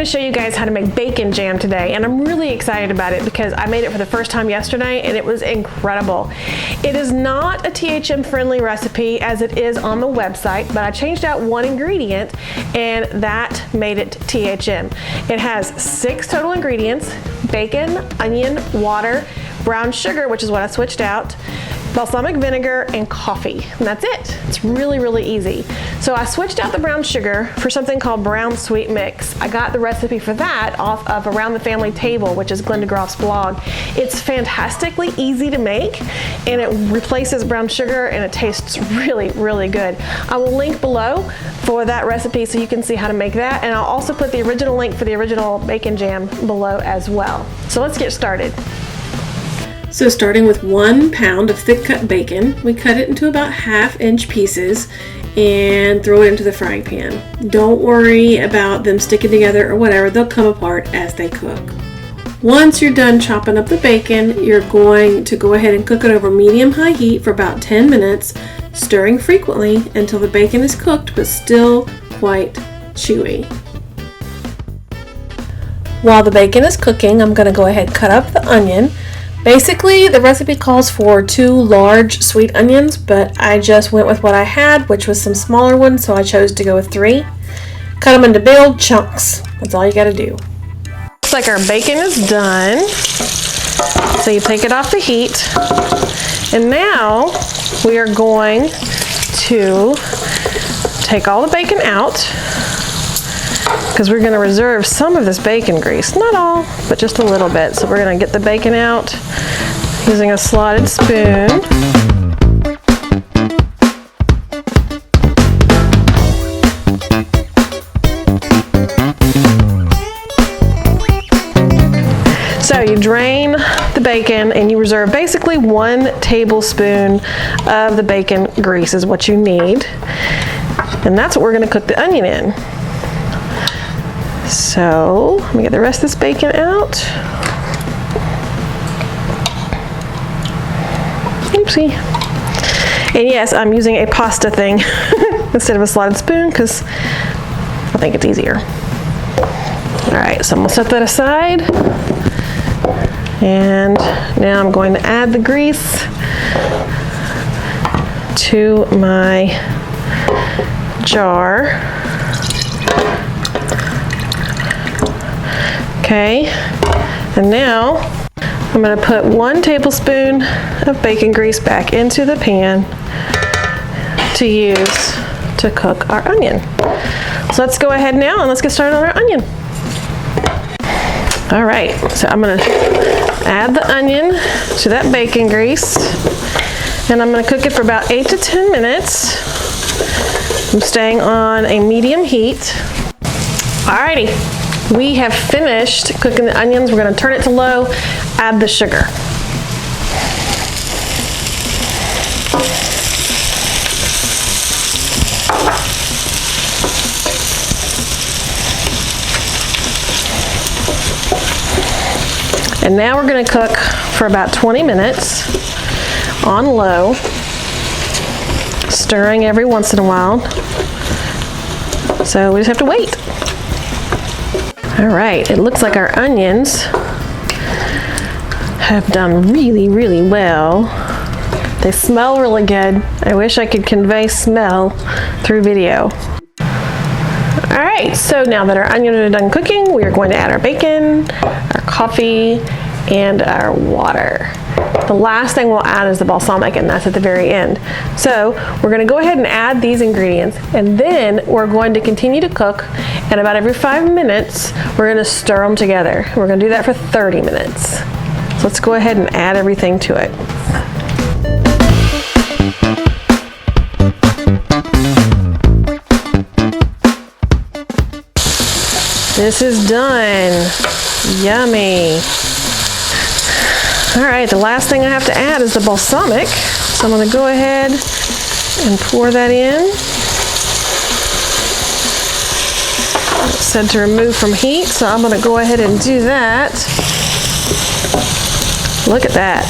going to show you guys how to make bacon jam today, and I'm really excited about it because I made it for the first time yesterday and it was incredible. It is not a THM friendly recipe as it is on the website, but I changed out one ingredient and that made it THM. It has 6 total ingredients: bacon, onion, water, brown sugar, which is what I switched out, balsamic vinegar, and coffee. And that's it. It's really, really easy. So I switched out the brown sugar for something called brown sweet mix. I got the recipe for that off of Around the Family Table, which is Glenda Groff's blog. It's fantastically easy to make, and it replaces brown sugar, and it tastes really, really good. I will link below for that recipe so you can see how to make that, and I'll also put the original link for the original bacon jam below as well. So let's get started. So starting with 1 pound of thick cut bacon, we cut it into about 1/2-inch pieces and throw it into the frying pan. Don't worry about them sticking together or whatever, they'll come apart as they cook. Once you're done chopping up the bacon, you're going to go ahead and cook it over medium-high heat for about 10 minutes, stirring frequently until the bacon is cooked but still quite chewy. While the bacon is cooking, I'm going to go ahead and cut up the onion. Basically, the recipe calls for 2 large sweet onions, but I just went with what I had, which was some smaller ones, so I chose to go with 3. Cut them into big old chunks. That's all you gotta do. Looks like our bacon is done. So you take it off the heat. And now we are going to take all the bacon out, because we're going to reserve some of this bacon grease. Not all, but just a little bit. So we're going to get the bacon out using a slotted spoon. So you drain the bacon and you reserve basically 1 tablespoon of the bacon grease is what you need. And that's what we're going to cook the onion in. So let me get the rest of this bacon out. Oopsie. And yes, I'm using a pasta thing instead of a slotted spoon because I think it's easier. All right, so I'm gonna set that aside. And now I'm going to add the grease to my jar. Okay, and now I'm going to put 1 tablespoon of bacon grease back into the pan to use to cook our onion. So let's go ahead now and let's get started on our onion. All right, so I'm going to add the onion to that bacon grease, and I'm going to cook it for about 8 to 10 minutes. I'm staying on a medium heat. Alrighty. We have finished cooking the onions. We're going to turn it to low, add the sugar. And now we're going to cook for about 20 minutes on low, stirring every once in a while. So we just have to wait. All right, it looks like our onions have done really, really well. They smell really good. I wish I could convey smell through video. All right, so now that our onions are done cooking, we are going to add our bacon, our coffee, and our water. The last thing we'll add is the balsamic, and that's at the very end. So we're going to go ahead and add these ingredients, and then we're going to continue to cook, and about every 5 minutes we're going to stir them together. We're going to do that for 30 minutes. So let's go ahead and add everything to it. This is done. Yummy. All right, the last thing I have to add is the balsamic. So I'm going to go ahead and pour that in. It's said to remove from heat, so I'm going to go ahead and do that. Look at that.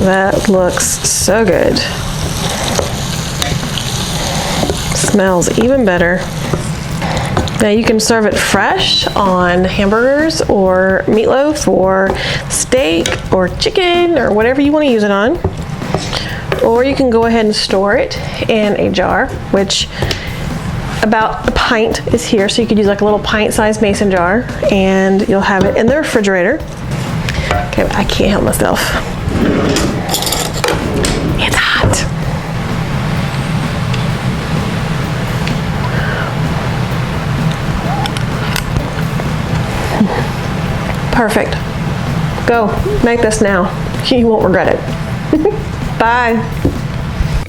That looks so good. Smells even better. Now you can serve it fresh on hamburgers or meatloaf or steak or chicken or whatever you want to use it on. Or you can go ahead and store it in a jar, which about a pint is here, so you could use like a little pint-sized mason jar, and you'll have it in the refrigerator. Okay, I can't help myself. It's hot. Perfect. Go, make this now. You won't regret it. Bye.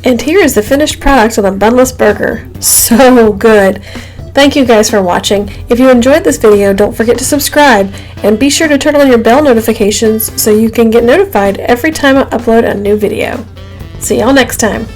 And here is the finished product of the bunless burger. So good. Thank you guys for watching. If you enjoyed this video, don't forget to subscribe and be sure to turn on your bell notifications so you can get notified every time I upload a new video. See y'all next time.